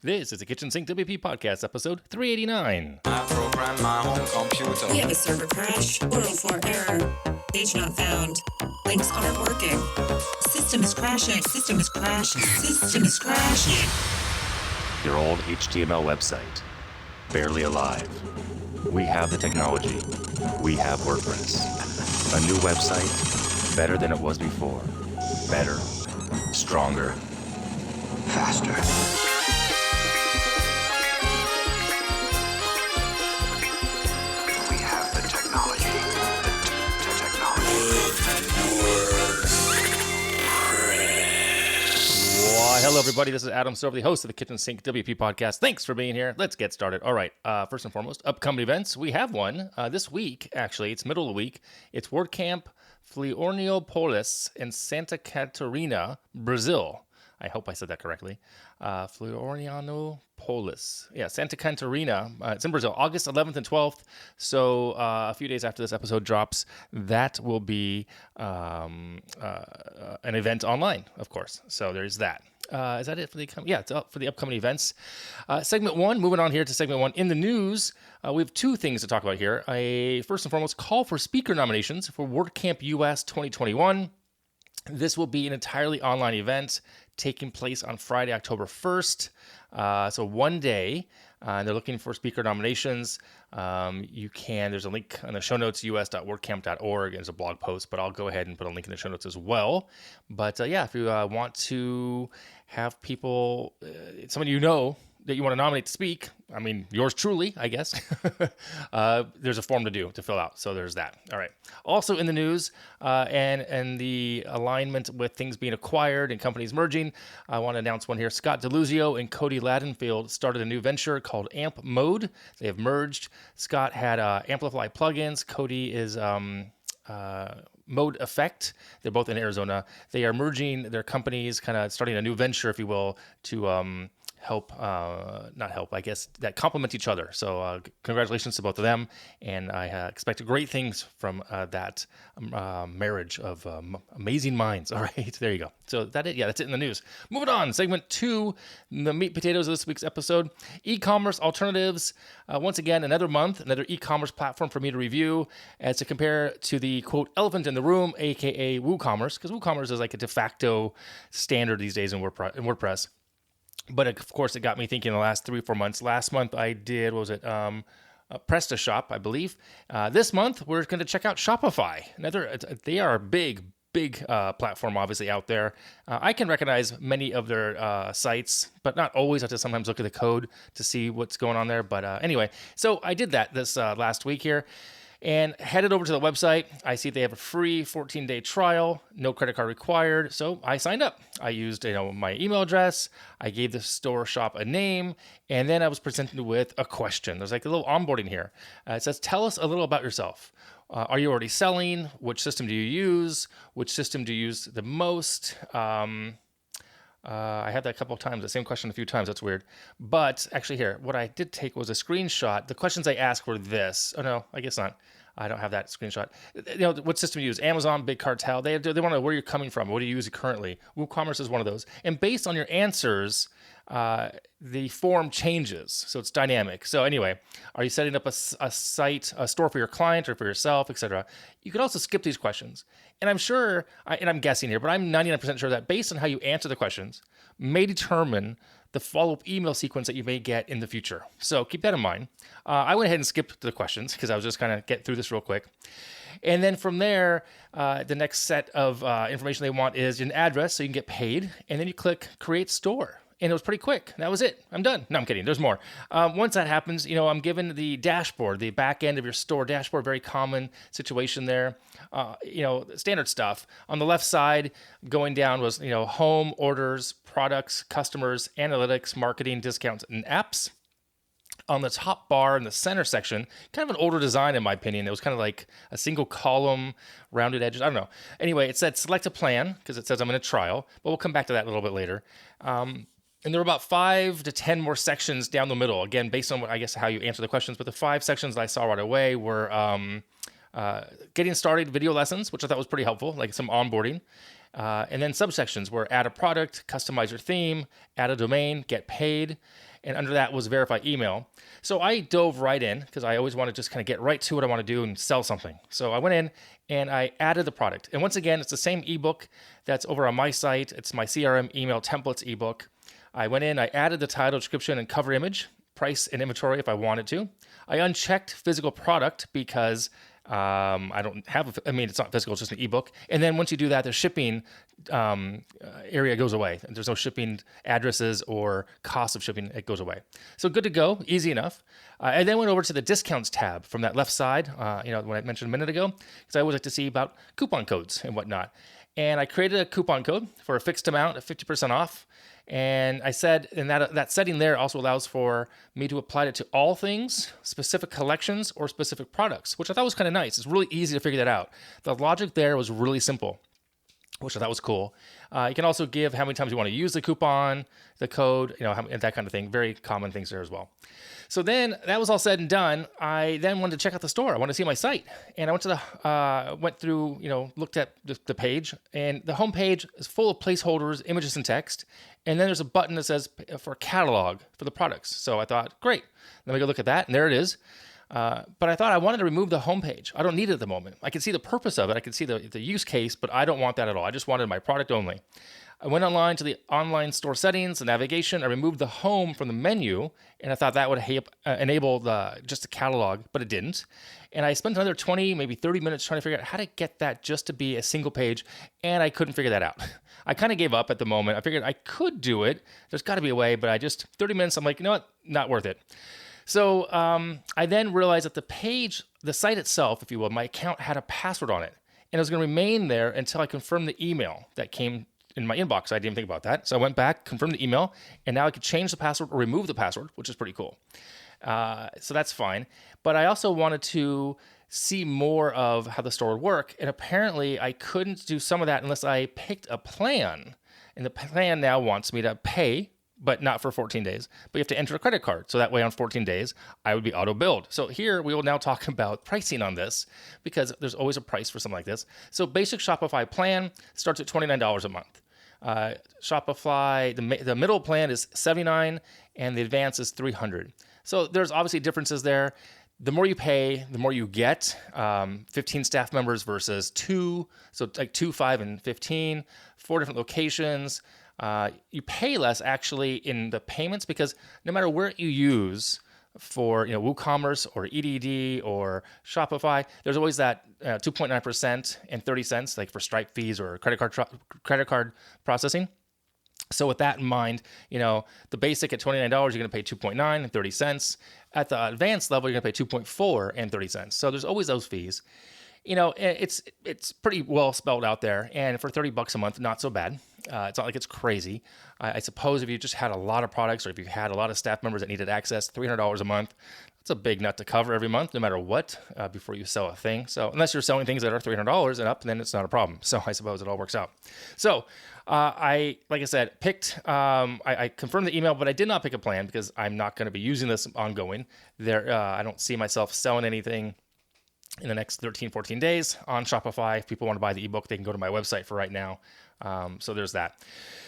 This is the Kitchen Sink WP podcast, episode 389. I program my home computer. We have a server crash, 404 error, page not found, links aren't working, system is crashing, system is crashing, system is crashing. Your old HTML website, barely alive. We have the technology. We have WordPress. A new website, better than it was before. Better, stronger, faster. Hello, everybody. This is Adam Stover, the host of the Kitchen Sink WP podcast. Thanks for being here. Let's get started. All right. First and foremost, upcoming events. We have one this week, actually. It's middle of the week. It's WordCamp Florianópolis in Santa Catarina, Brazil. I hope I said that correctly. Florianópolis. Yeah, Santa Catarina. It's in Brazil, August 11th and 12th. So a few days after this episode drops, that will be an event online, of course. So there's that. Is that it for the for the upcoming events? Segment one, moving on here to segment one. In the news, we have two things to talk about here. First and foremost, call for speaker nominations for WordCamp US 2021. This will be an entirely online event taking place on Friday, October 1st. So one day, and they're looking for speaker nominations. There's a link on the show notes, us.wordcamp.org. There's a blog post, but I'll go ahead and put a link in the show notes as well. But if you want to have people, someone you know that you want to nominate to speak, I mean, yours truly, I guess, there's a form to fill out. So there's that. All right. Also in the news and the alignment with things being acquired and companies merging, I want to announce one here. Scott Delizio and Cody Landenfield started a new venture called Amp Mode. They have merged. Scott had Amplify plugins. Cody is Mode Effect. They're both in Arizona. They are merging their companies, kind of starting a new venture, if you will, to that complement each other. So congratulations to both of them, and I expect great things from that marriage of amazing minds. All right, there you go. So that's it in the news. Moving on, segment two, the meat potatoes of this week's episode, Ecommerce Alternatives. Once again, another month, another e-commerce platform for me to review as to compare to the, quote, elephant in the room, aka WooCommerce, because WooCommerce is like a de facto standard these days in WordPress. But of course, it got me thinking the last 3 or 4 months. Last month, I did, PrestaShop, I believe. This month, we're going to check out Shopify. They are a big platform, obviously, out there. I can recognize many of their sites, but not always. I have to sometimes look at the code to see what's going on there. But anyway, so I did that this last week here. And headed over to the website, I see they have a free 14-day trial, no credit card required. So I signed up. I used my email address. I gave the store shop a name, and then I was presented with a question. There's like a little onboarding here. It says, tell us a little about yourself. Are you already selling? Which system do you use? Which system do you use the most? I had that a couple of times, the same question a few times. That's weird. But actually here, what I did take was a screenshot. The questions I asked were this. Oh, no, I guess not. I don't have that screenshot. What system you use? Amazon, Big Cartel. They want to know where you're coming from. What do you use currently? WooCommerce is one of those. And based on your answers, the form changes. So it's dynamic. So anyway, are you setting up a site, a store for your client or for yourself, etc.? You could also skip these questions. And I'm sure, and I'm guessing here, but I'm 99% sure that based on how you answer the questions may determine the follow-up email sequence that you may get in the future. So keep that in mind. I went ahead and skipped the questions because I was just kind of get through this real quick. And then from there, the next set of information they want is an address so you can get paid. And then you click Create Store. And it was pretty quick. That was it. I'm done. No, I'm kidding. There's more. Once that happens, I'm given the dashboard, the back end of your store dashboard, very common situation there. Standard stuff. On the left side, going down was, home, orders, products, customers, analytics, marketing, discounts, and apps. On the top bar in the center section, kind of an older design in my opinion. It was kind of like a single column, rounded edges. I don't know. Anyway, it said select a plan because it says I'm in a trial, but we'll come back to that a little bit later. And there were about 5 to 10 more sections down the middle, again, based on how you answer the questions. But the 5 sections that I saw right away were getting started video lessons, which I thought was pretty helpful, like some onboarding. And then subsections were add a product, customize your theme, add a domain, get paid. and under that was verify email. So I dove right in because I always want to just kind of get right to what I want to do and sell something. So I went in and I added the product. And once again, it's the same ebook that's over on my site. It's my CRM email templates ebook. I went in, I added the title, description, and cover image, price, and inventory if I wanted to. I unchecked physical product because I don't have, it's not physical, it's just an ebook. And then once you do that, the shipping area goes away. There's no shipping addresses or cost of shipping, it goes away. So good to go, easy enough. I then went over to the discounts tab from that left side, when I mentioned a minute ago, because I always like to see about coupon codes and whatnot. And I created a coupon code for a fixed amount of 50% off. And I said, and that setting there also allows for me to apply it to all things, specific collections, or specific products, which I thought was kind of nice. It's really easy to figure that out. The logic there was really simple, which I thought was cool. You can also give how many times you want to use the coupon, the code, and that kind of thing. Very common things there as well. So then that was all said and done. I then wanted to check out the store. I wanted to see my site. And I went through, looked at the page, and the home page is full of placeholders, images, and text. And then there's a button that says for catalog for the products. So I thought, great. Let me go look at that. And there it is. But I thought I wanted to remove the homepage. I don't need it at the moment. I can see the purpose of it. I can see the use case, but I don't want that at all. I just wanted my product only. I went online to the online store settings, the navigation. I removed the home from the menu, and I thought that would enable just the catalog, but it didn't. And I spent another 20, maybe 30 minutes trying to figure out how to get that just to be a single page, and I couldn't figure that out. I kind of gave up at the moment. I figured I could do it. There's got to be a way, but 30 minutes, I'm like, you know what? Not worth it. So I then realized that the site itself, if you will, my account had a password on it, and it was going to remain there until I confirmed the email that came in my inbox. I didn't even think about that. So I went back, confirmed the email, and now I could change the password or remove the password, which is pretty cool. So that's fine. But I also wanted to see more of how the store would work, and apparently I couldn't do some of that unless I picked a plan. And the plan now wants me to pay, but not for 14 days. But you have to enter a credit card. So that way on 14 days, I would be auto-billed. So here we will now talk about pricing on this because there's always a price for something like this. So basic Shopify plan starts at $29 a month. Shopify, the middle plan is $79 and the advance is $300. So there's obviously differences there. The more you pay, the more you get. 15 staff members versus 2. So like 2, 5, and 15, 4 different locations. You pay less actually in the payments because no matter where you use for WooCommerce or EDD or Shopify, there's always that 2.9% and 30 cents like for Stripe fees or credit card processing. So with that in mind, the basic at $29, you're going to pay 2.9 and 30 cents. At the advanced level, you're going to pay 2.4 and 30 cents. So there's always those fees. It's pretty well spelled out there, and for $30 a month, not so bad. It's not like it's crazy. I suppose if you just had a lot of products, or if you had a lot of staff members that needed access, $300 a month, that's a big nut to cover every month, no matter what, before you sell a thing. So unless you're selling things that are $300 and up, then it's not a problem. So I suppose it all works out. So I confirmed the email, but I did not pick a plan because I'm not going to be using this ongoing. I don't see myself selling anything in the next 13, 14 days on Shopify. If people want to buy the ebook, they can go to my website for right now. So there's that.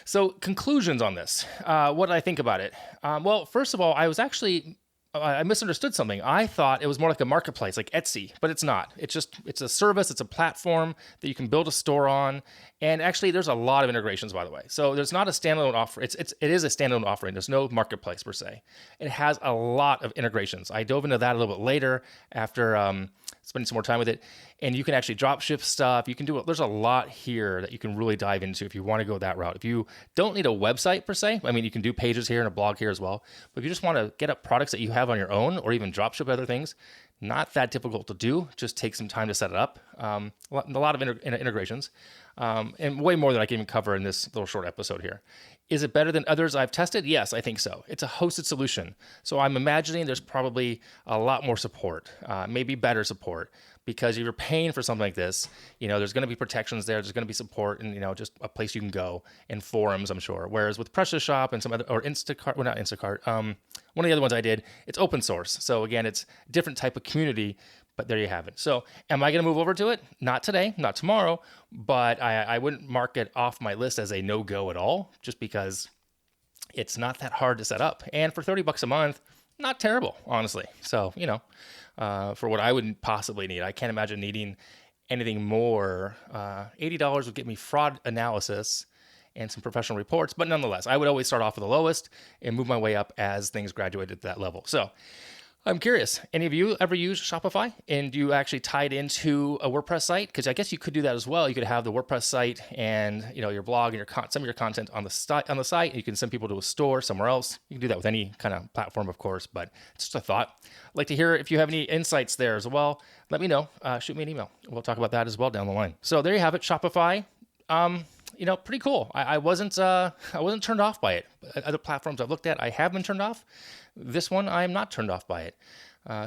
So conclusions on this. What did I think about it? Well, first of all, I misunderstood something. I thought it was more like a marketplace, like Etsy, but it's not. It's a service. It's a platform that you can build a store on. And actually, there's a lot of integrations, by the way. So there's not a standalone offer. It is a standalone offering. There's no marketplace per se. It has a lot of integrations. I dove into that a little bit later after spending some more time with it. And you can actually drop ship stuff. You can do it. There's a lot here that you can really dive into if you want to go that route. If you don't need a website per se, you can do pages here and a blog here as well. But if you just want to get up products that you have on your own or even drop ship other things, not that difficult to do. Just take some time to set it up. A lot of integrations and way more than I can even cover in this little short episode here. Is it better than others I've tested? Yes, I think so. It's a hosted solution. So I'm imagining there's probably a lot more support, maybe better support, because if you're paying for something like this, there's going to be protections there. There's going to be support and, just a place you can go and forums, I'm sure. Whereas with Precious Shop and some other, or Instacart, well, not Instacart, one of the other ones I did, it's open source. So again, it's a different type of community, but there you have it. So am I going to move over to it? Not today, not tomorrow, but I wouldn't mark it off my list as a no-go at all, just because It's not that hard to set up. And for $30 a month, not terrible, honestly. So, for what I would possibly need, I can't imagine needing anything more. $80 would get me fraud analysis and some professional reports. But nonetheless, I would always start off with the lowest and move my way up as things graduated to that level. So I'm curious, any of you ever use Shopify, and do you actually tie it into a WordPress site? Because I guess you could do that as well. You could have the WordPress site and your blog and some of your content on the site, and you can send people to a store somewhere else. You can do that with any kind of platform, of course, but it's just a thought. I'd like to hear if you have any insights there as well. Let me know. Shoot me an email. We'll talk about that as well down the line. So there you have it, Shopify. Pretty cool. I wasn't turned off by it. Other platforms I've looked at, I have been turned off. This one, I'm not turned off by it.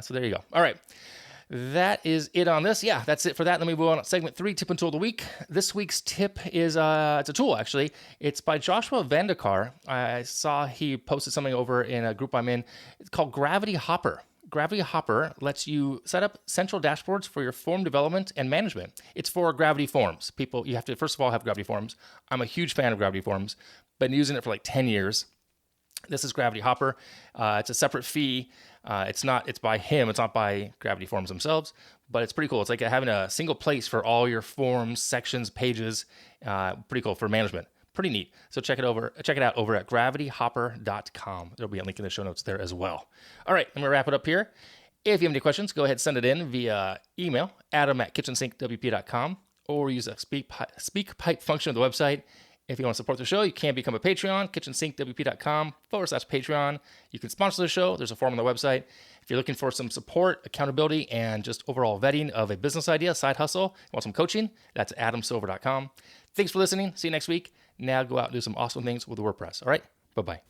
So there you go. All right. That is it on this. Yeah, that's it for that. Let me move on to segment 3, tip and tool of the week. This week's tip is it's a tool, actually. It's by Joshua Vandekar. I saw he posted something over in a group I'm in. It's called Gravity Hopper. Gravity Hopper lets you set up central dashboards for your form development and management. It's for Gravity Forms. You have to, first of all, have Gravity Forms. I'm a huge fan of Gravity Forms. Been using it for like 10 years. This is Gravity Hopper. It's a separate fee. It's by him. It's not by Gravity Forms themselves, but it's pretty cool. It's like having a single place for all your forms, sections, pages. Pretty cool for management. Pretty neat. So check it out over at gravityhopper.com. There'll be a link in the show notes there as well. All right, I'm going to wrap it up here. If you have any questions, go ahead and send it in via email, adam@KitchensinkWP.com, or use a speak pipe function of the website. If you want to support the show, you can become a Patreon, KitchensinkWP.com/Patreon. You can sponsor the show. There's a form on the website. If you're looking for some support, accountability, and just overall vetting of a business idea, side hustle, want some coaching, that's adamsilver.com. Thanks for listening. See you next week. Now go out and do some awesome things with WordPress. All right? Bye-bye.